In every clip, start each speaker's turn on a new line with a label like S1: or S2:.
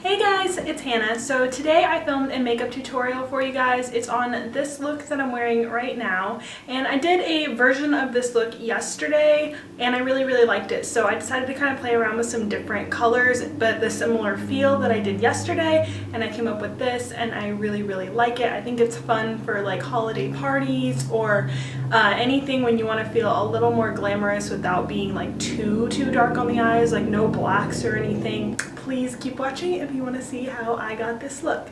S1: Hey guys, it's Hannah. So today I filmed a makeup tutorial for you guys. It's on this look that I'm wearing right now, and I did a version of this look yesterday and I really liked it. So I decided to kind of play around with some different colors but the similar feel that I did yesterday, and I came up with this and I really like it. I think it's fun for like holiday parties or anything when you want to feel a little more glamorous without being like too dark on the eyes, like no blacks or anything. Please keep watching if you want to see how I got this look.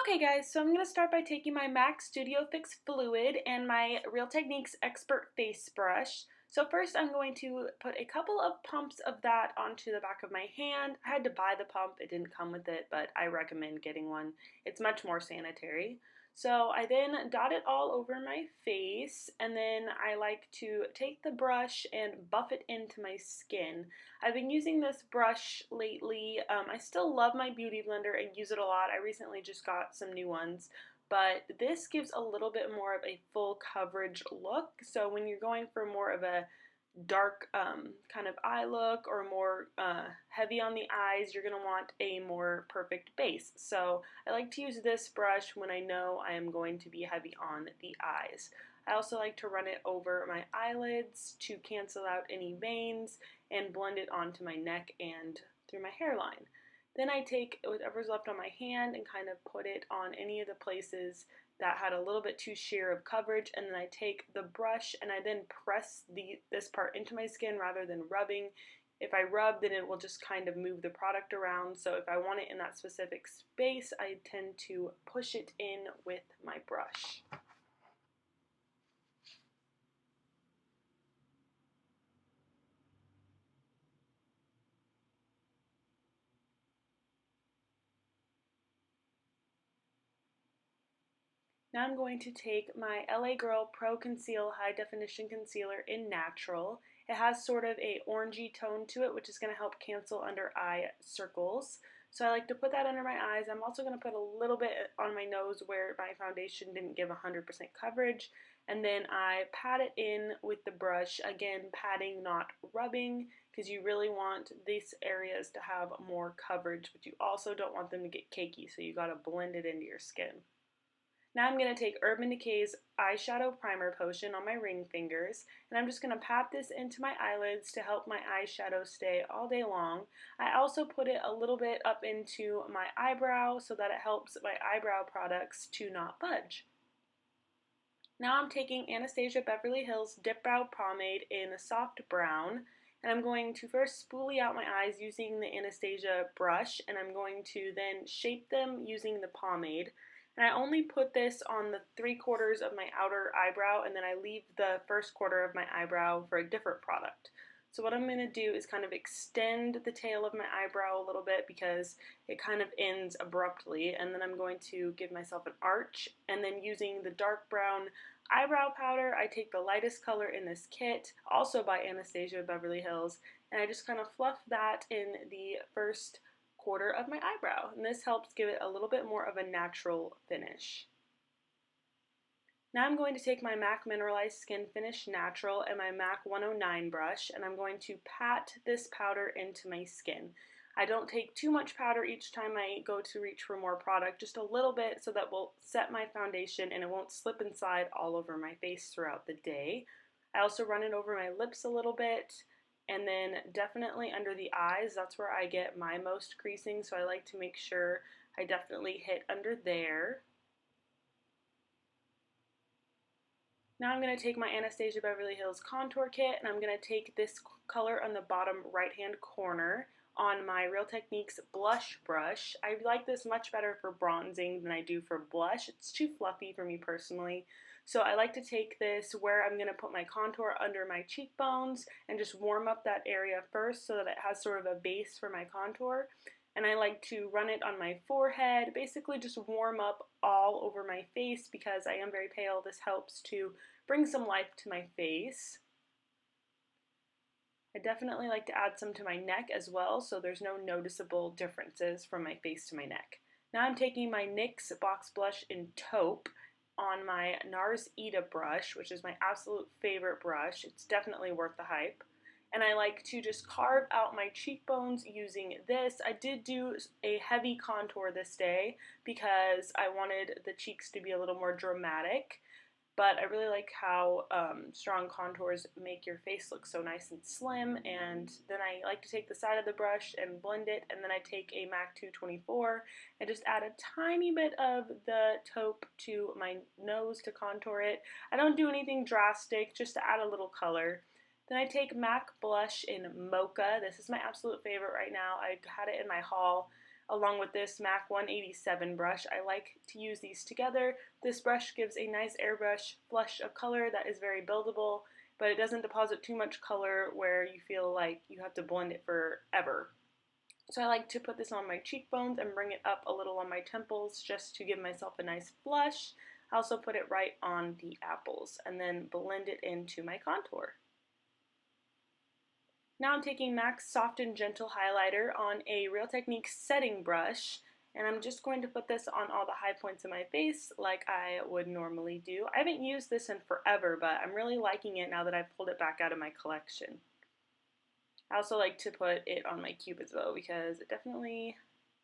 S1: Okay guys, so I'm going to start by taking my MAC Studio Fix Fluid and my Real Techniques Expert Face Brush. So first I'm going to put a couple of pumps of that onto the back of my hand. I had to buy the pump, it didn't come with it, but I recommend getting one. It's much more sanitary. So I then dot it all over my face, and then I like to take the brush and buff it into my skin. I've been using this brush lately. I still love my Beauty Blender and use it a lot. I recently just got some new ones, but this gives a little bit more of a full coverage look. So when you're going for more of a dark kind of eye look or more heavy on the eyes, you're going to want a more perfect base. So I like to use this brush when I know I am going to be heavy on the eyes. I also like to run it over my eyelids to cancel out any veins and blend it onto my neck and through my hairline. Then I take whatever's left on my hand and kind of put it on any of the places that had a little bit too sheer of coverage, and then I take the brush and I then press this part into my skin rather than rubbing. If I rub, then it will just kind of move the product around, so if I want it in that specific space, I tend to push it in with my brush. Now I'm going to take my LA Girl Pro Conceal High Definition Concealer in Natural. It has sort of a orangey tone to it, which is going to help cancel under eye circles. So I like to put that under my eyes. I'm also going to put a little bit on my nose where my foundation didn't give 100% coverage. And then I pat it in with the brush, again patting, not rubbing, because you really want these areas to have more coverage, but you also don't want them to get cakey, so you got to blend it into your skin. Now I'm going to take Urban Decay's Eyeshadow Primer Potion on my ring fingers, and I'm just going to pat this into my eyelids to help my eyeshadow stay all day long. I also put it a little bit up into my eyebrow so that it helps my eyebrow products to not budge. Now I'm taking Anastasia Beverly Hills Dipbrow Pomade in a soft brown, and I'm going to first spoolie out my eyes using the Anastasia brush, and I'm going to then shape them using the pomade. And I only put this on the 3/4 of my outer eyebrow, and then I leave the 1/4 of my eyebrow for a different product. So what I'm going to do is kind of extend the tail of my eyebrow a little bit because it kind of ends abruptly, and then I'm going to give myself an arch, and then using the dark brown eyebrow powder, I take the lightest color in this kit, also by Anastasia Beverly Hills, and I just kind of fluff that in the first quarter of my eyebrow, and this helps give it a little bit more of a natural finish. Now I'm going to take my MAC Mineralized Skin Finish Natural and my MAC 109 brush, and I'm going to pat this powder into my skin. I don't take too much powder each time I go to reach for more product, just a little bit so that will set my foundation and it won't slip and slide all over my face throughout the day. I also run it over my lips a little bit, and then definitely under the eyes. That's where I get my most creasing, so I like to make sure I definitely hit under there. Now I'm going to take my Anastasia Beverly Hills Contour Kit, and I'm going to take this color on the bottom right hand corner on my Real Techniques blush brush. I like this much better for bronzing than I do for blush. It's too fluffy for me personally. So I like to take this where I'm going to put my contour under my cheekbones and just warm up that area first so that it has sort of a base for my contour. And I like to run it on my forehead, basically just warm up all over my face because I am very pale. This helps to bring some life to my face. I definitely like to add some to my neck as well, so there's no noticeable differences from my face to my neck. Now I'm taking my NYX Box Blush in Taupe on my Nars ITA Brush, which is my absolute favorite brush. It's definitely worth the hype. and I like to just carve out my cheekbones using this. I did do a heavy contour this day because I wanted the cheeks to be a little more dramatic, but I really like how strong contours make your face look so nice and slim. And then I like to take the side of the brush and blend it, and then I take a MAC 224 and just add a tiny bit of the taupe to my nose to contour it. I don't do anything drastic, just to add a little color. Then I take MAC blush in Mocha. This is my absolute favorite right now. I had it in my haul along with this MAC 187 brush. I like to use these together. This brush gives a nice airbrush flush of color that is very buildable, but it doesn't deposit too much color where you feel like you have to blend it forever. So I like to put this on my cheekbones and bring it up a little on my temples just to give myself a nice blush. I also put it right on the apples and then blend it into my contour. Now I'm taking MAC's Soft and Gentle highlighter on a Real Techniques setting brush, and I'm just going to put this on all the high points of my face like I would normally do. I haven't used this in forever, but I'm really liking it now that I've pulled it back out of my collection. I also like to put it on my cupid's bow because it definitely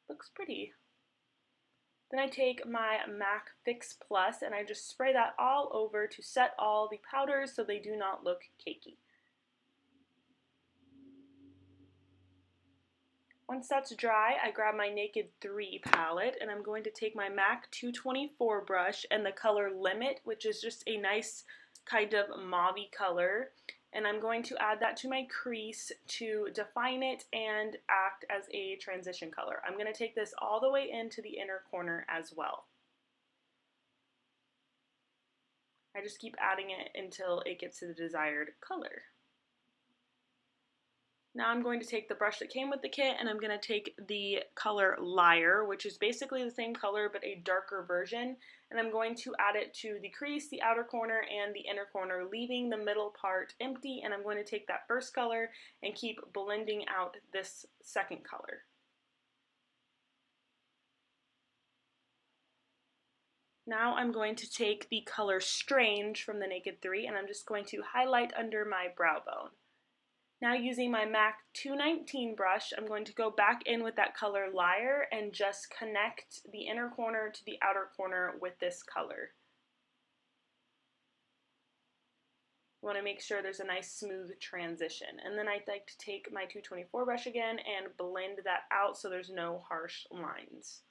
S1: looks pretty. Then I take my MAC Fix Plus and I just spray that all over to set all the powders so they do not look cakey. Once that's dry, I grab my Naked 3 palette and I'm going to take my MAC 224 brush and the color Limit, which is just a nice kind of mauve-y color, and I'm going to add that to my crease to define it and act as a transition color. I'm going to take this all the way into the inner corner as well. I just keep adding it until it gets to the desired color. Now I'm going to take the brush that came with the kit and I'm going to take the color Liar, which is basically the same color but a darker version, and I'm going to add it to the crease, the outer corner, and the inner corner, leaving the middle part empty, and I'm going to take that first color and keep blending out this second color. Now I'm going to take the color Strange from the Naked 3 and I'm just going to highlight under my brow bone. Now using my MAC 219 brush, I'm going to go back in with that color Liar and just connect the inner corner to the outer corner with this color. You want to make sure there's a nice smooth transition. And then I'd like to take my 224 brush again and blend that out so there's no harsh lines.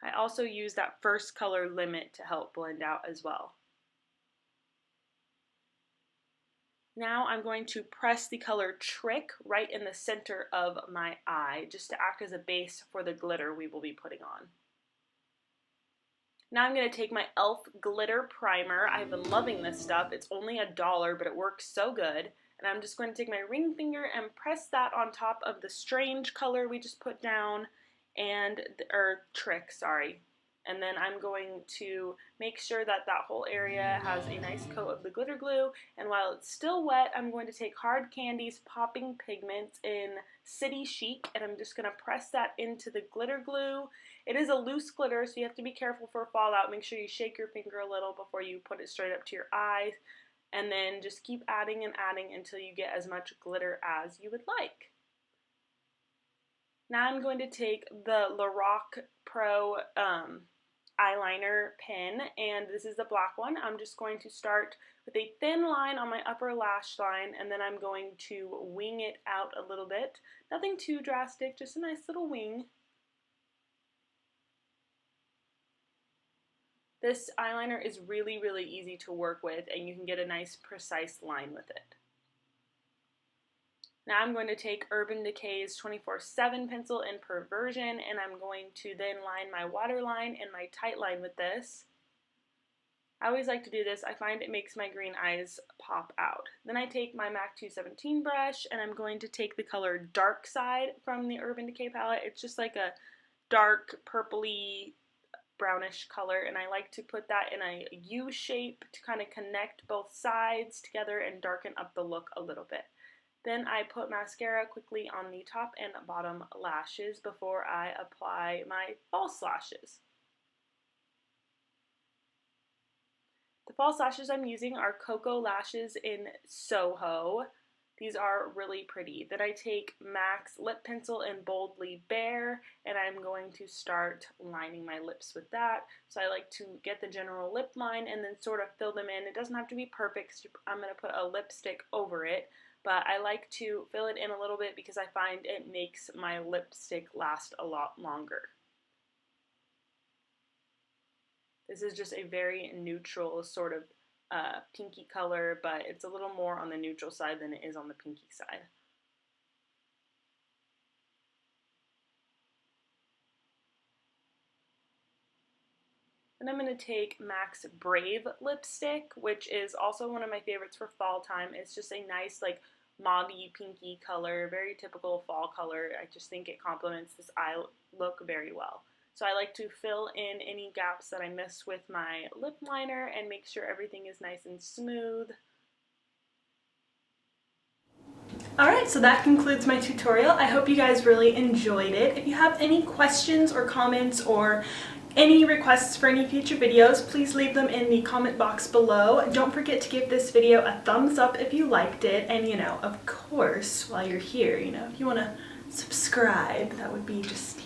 S1: I also use that first color Limit to help blend out as well. Now I'm going to press the color Trick right in the center of my eye just to act as a base for the glitter we will be putting on. Now I'm going to take my e.l.f. glitter primer. I've been loving this stuff. It's only $1, but it works so good. And I'm just going to take my ring finger and press that on top of the Strange color we just put down, or Trick, sorry. And then I'm going to make sure that that whole area has a nice coat of the glitter glue, and while it's still wet, I'm going to take Hard Candy's Popping Pigments in City Chic, and I'm just going to press that into the glitter glue. It is a loose glitter, so you have to be careful for fallout. Make sure you shake your finger a little before you put it straight up to your eyes, and then just keep adding and adding until you get as much glitter as you would like. Now I'm going to take the Lorac Pro eyeliner pen, and this is the black one. I'm just going to start with a thin line on my upper lash line, and then I'm going to wing it out a little bit. Nothing too drastic, just a nice little wing. This eyeliner is really, really easy to work with, and you can get a nice precise line with it. Now I'm going to take Urban Decay's 24/7 pencil in Perversion, and I'm going to then line my waterline and my tight line with this. I always like to do this. I find it makes my green eyes pop out. Then I take my MAC 217 brush, and I'm going to take the color Darkside from the Urban Decay palette. It's just like a dark purpley brownish color, and I like to put that in a U shape to kind of connect both sides together and darken up the look a little bit. Then I put mascara quickly on the top and bottom lashes before I apply my false lashes. The false lashes I'm using are Cocoa Lashes in Soho. These are really pretty. Then I take MAC's Lip Pencil in Boldly Bare, and I'm going to start lining my lips with that. So I like to get the general lip line and then sort of fill them in. It doesn't have to be perfect. I'm going to put a lipstick over it, but I like to fill it in a little bit because I find it makes my lipstick last a lot longer. This is just a very neutral sort of pinky color, but it's a little more on the neutral side than it is on the pinky side. And I'm going to take MAC's Brave lipstick, which is also one of my favorites for fall time. It's just a nice like mauvey pinky color, very typical fall color. I just think it complements this eye look very well. So I like to fill in any gaps that I miss with my lip liner and make sure everything is nice and smooth. Alright, so that concludes my tutorial. I hope you guys really enjoyed it. If you have any questions or comments or any requests for any future videos, please leave them in the comment box below. Don't forget to give this video a thumbs up if you liked it, and of course, while you're here, if you want to subscribe, that would be just